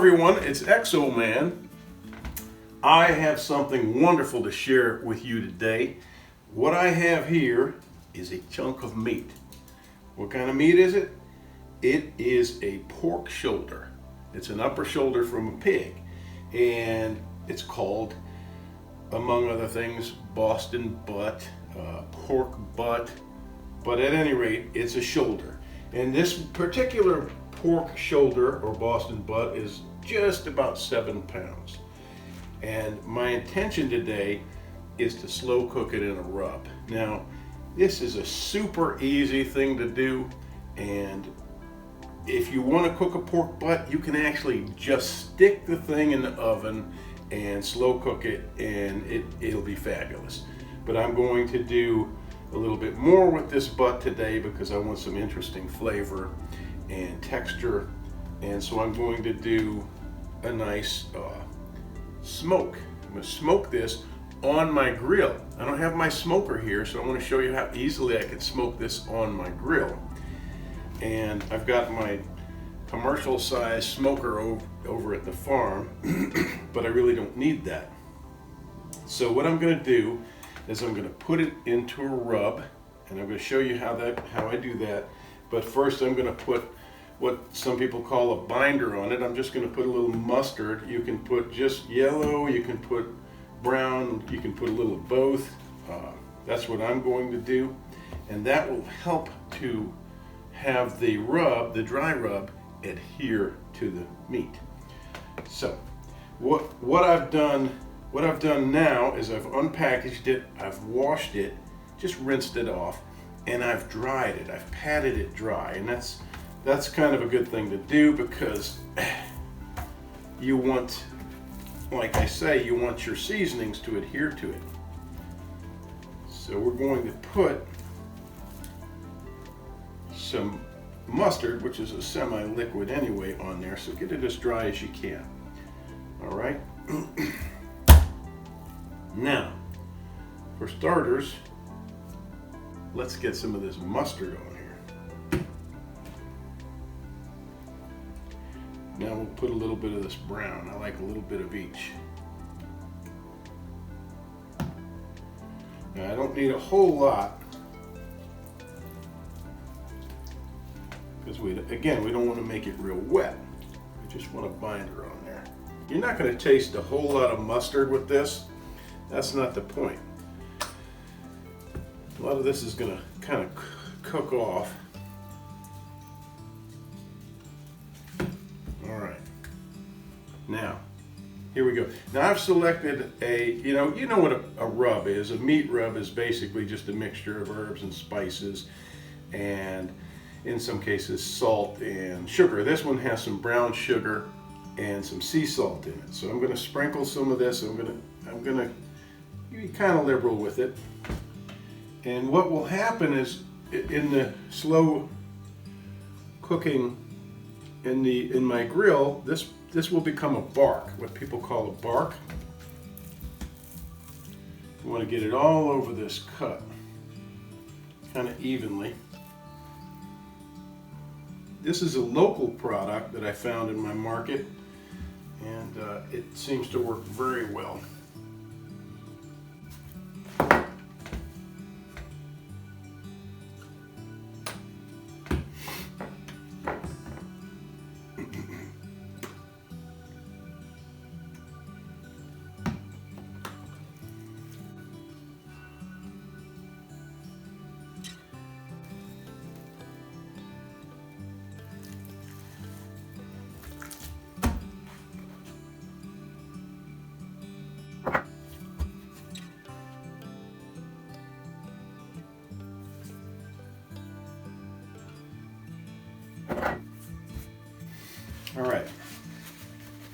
everyone, it's Exoman. I have something wonderful to share with you today. What I have here is a chunk of meat. What kind of meat is it? It is a pork shoulder. It's an upper shoulder from a pig, and it's called, among other things, Boston butt, pork butt, but at any rate, it's a shoulder. And this particular pork shoulder or Boston butt is just about 7 pounds. And my intention today is to slow cook it in a rub. Now, this is a super easy thing to do, and if you want to cook a pork butt, you can actually just stick the thing in the oven and slow cook it, and it'll be fabulous. But I'm going to do a little bit more with this butt today because I want some interesting flavor and texture, and so I'm going to do a nice smoke. I'm going to smoke this on my grill. I don't have my smoker here, so I want to show you how easily I can smoke this on my grill. And I've got my commercial size smoker over at the farm, but I really don't need that. So what I'm going to do is I'm going to put it into a rub, and I'm going to show you how I do that. But first I'm going to put what some people call a binder on it. I'm just going to put a little mustard. You can put just yellow, you can put brown, you can put a little of both. That's what I'm going to do, and that will help to have the rub, the dry rub, adhere to the meat. So what I've done now is I've unpackaged it, I've washed it, just rinsed it off, and I've dried it. I've patted it dry, and that's kind of a good thing to do because you want, like I say, you want your seasonings to adhere to it. So we're going to put some mustard, which is a semi-liquid anyway, on there, so get it as dry as you can. All right. Now, for starters, let's get some of this mustard on here. Now we'll put a little bit of this brown. I like a little bit of each. Now I don't need a whole lot, because we don't want to make it real wet. We just want a binder on there. You're not going to taste a whole lot of mustard with this. That's not the point. A lot of this is going to kind of cook off. All right. Now, here we go. Now I've selected you know what a rub is. A meat rub is basically just a mixture of herbs and spices, and in some cases salt and sugar. This one has some brown sugar and some sea salt in it. So I'm going to sprinkle some of this. I'm going to be kind of liberal with it. And what will happen is, in the slow cooking in my grill, this will become a bark, what people call a bark. You want to get it all over this cut, kind of evenly. This is a local product that I found in my market, and it seems to work very well. All right,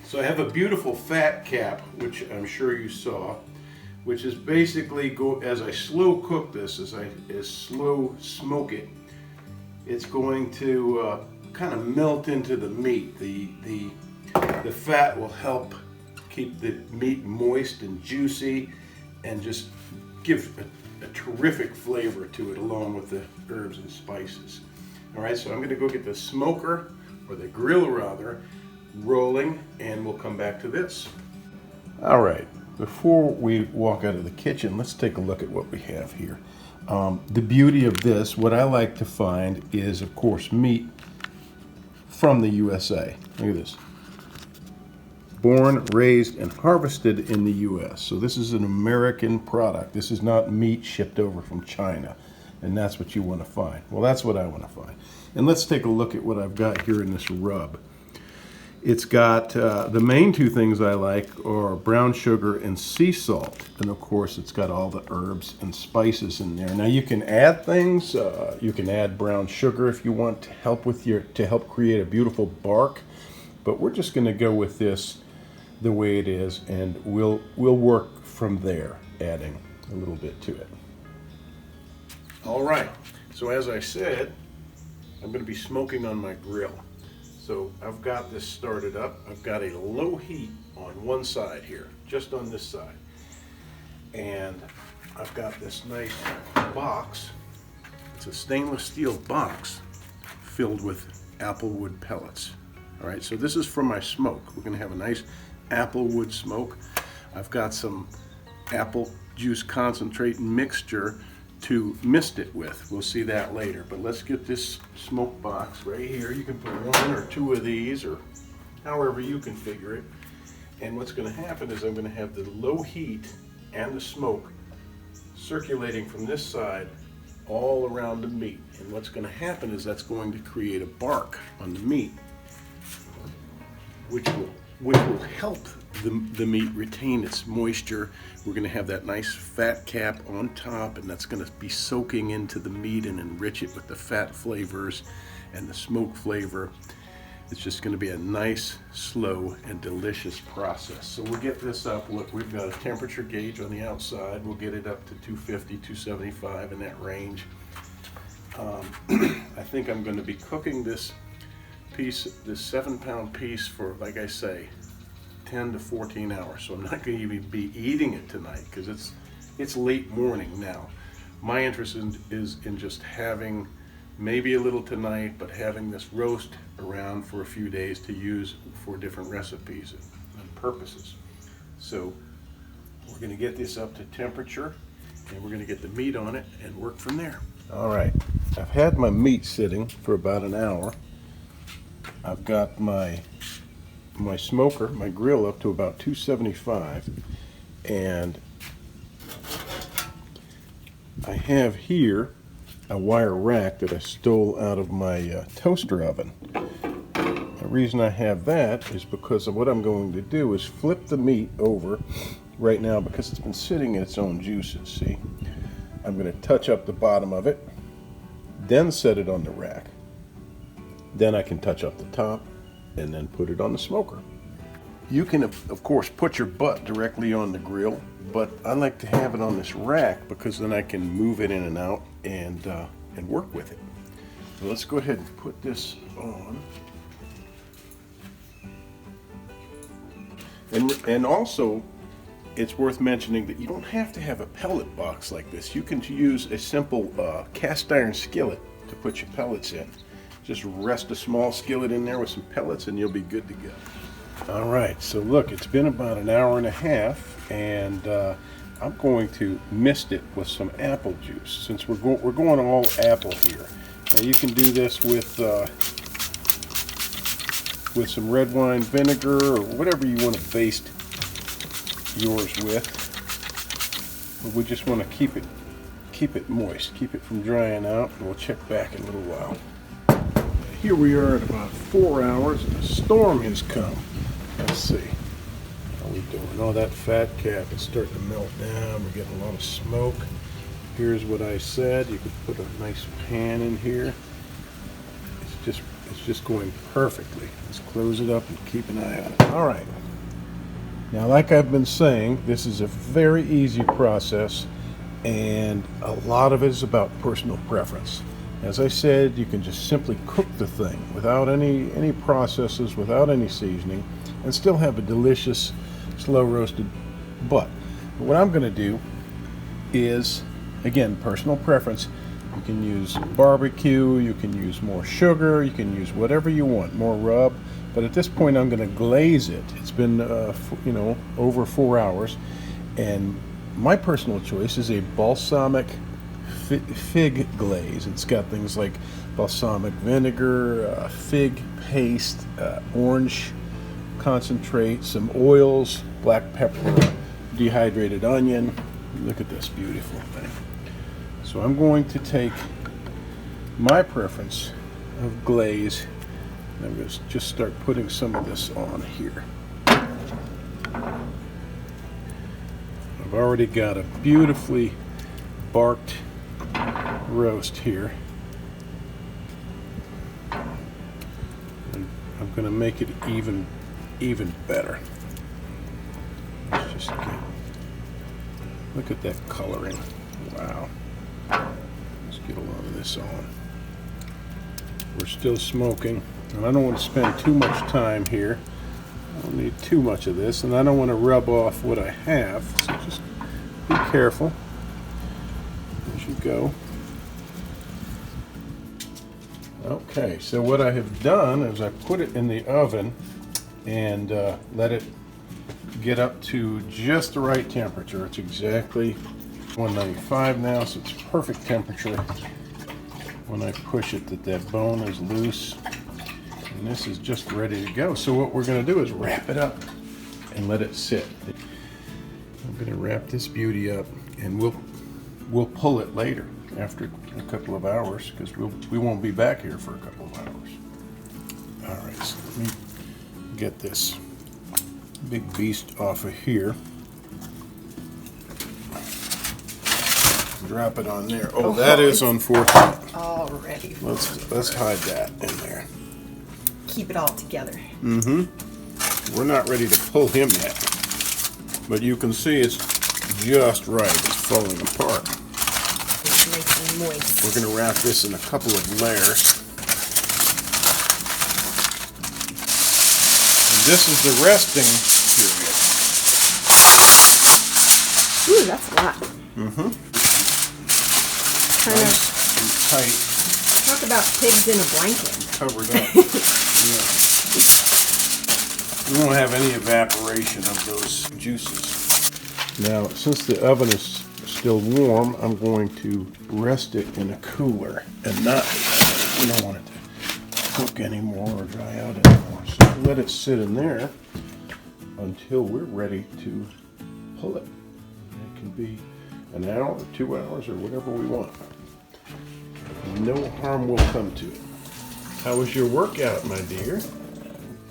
so I have a beautiful fat cap, which I'm sure you saw, which is basically, as I slow cook this, as slow smoke it, it's going to kind of melt into the meat. The fat will help keep the meat moist and juicy, and just give a terrific flavor to it, along with the herbs and spices. All right, so I'm going to go get the smoker, or the grill rather, rolling, and we'll come back to this. All right, before we walk out of the kitchen, let's take a look at what we have here. The beauty of this, what I like to find is, of course, meat from the USA. Look at this. Born, raised, and harvested in the U.S. So this is an American product. This is not meat shipped over from China. And that's what you want to find. Well, that's what I want to find. And let's take a look at what I've got here in this rub. It's got, the main two things I like are brown sugar and sea salt. And of course, it's got all the herbs and spices in there. Now you can add things. You can add brown sugar if you want to help with to help create a beautiful bark. But we're just going to go with this the way it is, and we'll work from there, adding a little bit to it. All right, so as I said, I'm going to be smoking on my grill. So I've got this started up. I've got a low heat on one side here, just on this side. And I've got this nice box. It's a stainless steel box filled with applewood pellets. All right, so this is for my smoke. We're going to have a nice applewood smoke. I've got some apple juice concentrate mixture to mist it with. We'll see that later, but let's get this smoke box right here. You can put one or two of these, or however you configure it. And what's going to happen is I'm going to have the low heat and the smoke circulating from this side all around the meat. And what's going to happen is that's going to create a bark on the meat, which will help the meat retain its moisture. We're going to have that nice fat cap on top, and that's going to be soaking into the meat and enrich it with the fat flavors and the smoke flavor. It's just going to be a nice, slow, and delicious process. So we'll get this up. Look, we've got a temperature gauge on the outside. We'll get it up to 250, 275 in that range. I think I'm going to be cooking this 7-pound piece for, like I say, 10 to 14 hours. So I'm not going to even be eating it tonight because it's late morning now. My interest is in just having maybe a little tonight, but having this roast around for a few days to use for different recipes and purposes. So we're going to get this up to temperature, and we're going to get the meat on it and work from there. All right, I've had my meat sitting for about an hour. I've got my smoker, my grill, up to about 275, and I have here a wire rack that I stole out of my toaster oven. The reason I have that is because of what I'm going to do is flip the meat over right now, because it's been sitting in its own juices. See, I'm going to touch up the bottom of it, then set it on the rack. Then I can touch up the top and then put it on the smoker. You can, of course, put your butt directly on the grill, but I like to have it on this rack because then I can move it in and out and work with it. So let's go ahead and put this on. And also, it's worth mentioning that you don't have to have a pellet box like this. You can use a simple cast iron skillet to put your pellets in. Just rest a small skillet in there with some pellets and you'll be good to go. All right, so look, it's been about an hour and a half, and I'm going to mist it with some apple juice, since we're going all apple here. Now you can do this with some red wine vinegar or whatever you want to baste yours with. But we just want to keep it moist, keep it from drying out, and we'll check back in a little while. Here we are at about 4 hours, and a storm has come. Let's see. How are we doing? Oh, that fat cap is starting to melt down. We're getting a lot of smoke. Here's what I said. You could put a nice pan in here. It's just going perfectly. Let's close it up and keep an eye on it. All right. Now, like I've been saying, this is a very easy process, and a lot of it is about personal preference. As I said, you can just simply cook the thing without any processes, without any seasoning, and still have a delicious slow roasted butt. But what I'm going to do is, again, personal preference. You can use barbecue, you can use more sugar, you can use whatever you want, more rub. But at this point, I'm going to glaze it. It's been, you know, over 4 hours. And my personal choice is a balsamic fig glaze. It's got things like balsamic vinegar, fig paste, orange concentrate, some oils, black pepper, dehydrated onion. Look at this beautiful thing. So I'm going to take my preference of glaze. I'm going to just start putting some of this on here. I've already got a beautifully barked roast here. And I'm going to make it even better. Let's just look at that coloring. Wow. Let's get a lot of this on. We're still smoking, and I don't want to spend too much time here. I don't need too much of this, and I don't want to rub off what I have, so just be careful as you go. Okay, so what I have done is I put it in the oven and let it get up to just the right temperature. It's exactly 195 now, so it's perfect temperature. When I push it, that bone is loose, and this is just ready to go. So what we're going to do is wrap it up and let it sit. I'm going to wrap this beauty up, and we'll pull it later after a couple of hours, because we won't be back here for a couple of hours. All right, so let me get this big beast off of here. Drop it on there. Oh, that is unfortunate. Already. Let's hide that in there. Keep it all together. Mm-hmm. We're not ready to pull him yet, but you can see it's just right. It's falling apart. It's nice and moist. We're going to wrap this in a couple of layers. And this is the resting period. Ooh, that's a lot. Mm-hmm. Kind Nice of and tight. talk about pigs in a blanket. Covered up. Yeah. We won't have any evaporation of those juices. Now, since the oven is still warm, I'm going to rest it in a cooler and not, we don't want it to cook anymore or dry out anymore. So let it sit in there until we're ready to pull it. It can be an hour, 2 hours, or whatever we want. No harm will come to it. How was your workout, my dear?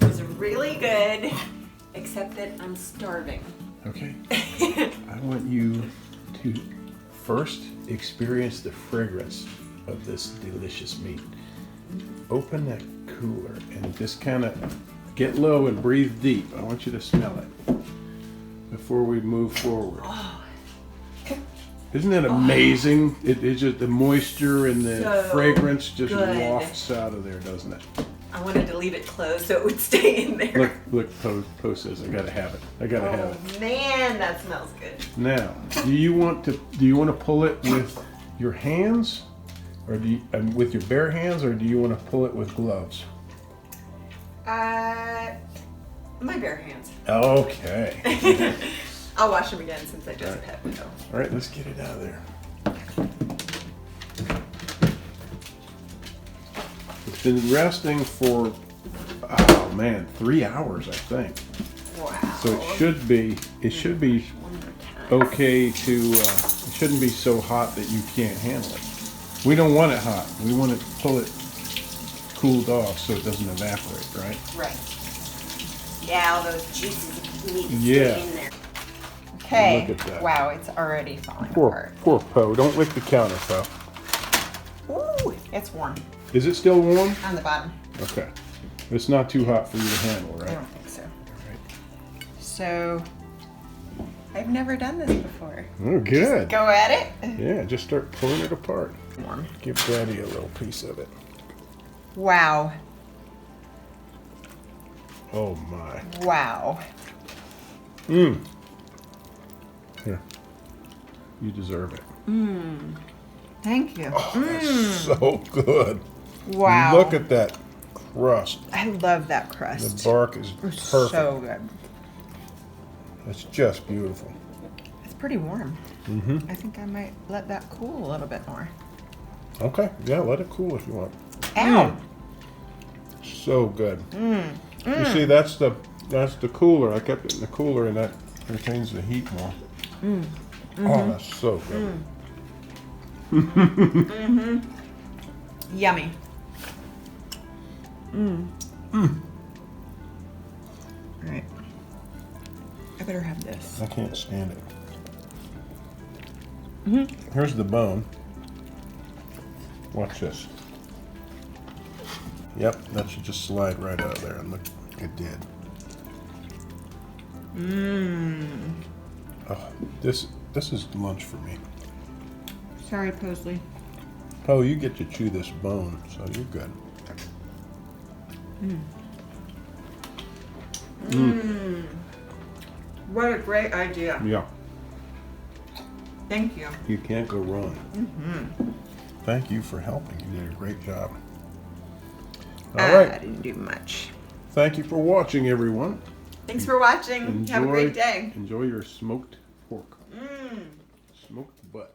It was really good, except that I'm starving. Okay. I want you to first experience the fragrance of this delicious meat. Open that cooler and just kind of get low and breathe deep. I want you to smell it before we move forward. Oh. Isn't that amazing? It's just the moisture and the So fragrance just good. wafts out of there, doesn't it? I wanted to leave it closed so it would stay in there. Look, Poe says I gotta have it. I gotta have it. Oh man, that smells good. Now, do you want to pull it with your hands, or with your bare hands, or do you want to pull it with gloves? My bare hands. Okay. I'll wash them again since I just pet them. All right, let's get it out of there. It's been resting for, oh man, 3 hours, I think. Wow. So it should be okay to, it shouldn't be so hot that you can't handle it. We don't want it hot. We want to pull it cooled off so it doesn't evaporate, right? Right. Yeah, all those juices need to Yeah. stay in there. Okay. Look at that. Wow, it's already falling Poor Poe. Don't lick the counter, Poe. apart. Ooh, it's warm Is it still warm? on the bottom. Okay. It's not too hot for you to handle, I right? don't think so. All right. So, I've never done this before. Oh, good. Go at it. Yeah, just start pulling it apart. Warm. Give Daddy a little piece of it. Wow. Oh my. Wow. Mmm. Here. You deserve it. Thank you. Oh, that's so good. Wow. Look at that crust. I love that The crust. bark is perfect. So good. It's just beautiful. It's pretty warm. Mm-hmm. I think I might let that cool a little bit more. Okay, yeah, let it cool if you want. Ow! So good. You see, that's the cooler. I kept it in the cooler, and that retains the heat more. Oh, that's so good. Yummy. All right. I better have this. I can't stand it. Here's the bone. Watch this. Yep, that should just slide right out of there, and look, it did. Oh, this is lunch for me. Sorry, Posley. Oh, you get to chew this bone, so you're good. What a great idea. Yeah, Thank you. you can't go wrong. Thank you for helping. You did a great job. All I right. didn't do much. Thank you for watching, everyone. Thanks for watching. Have a great day. Enjoy your smoked pork. Smoked butt.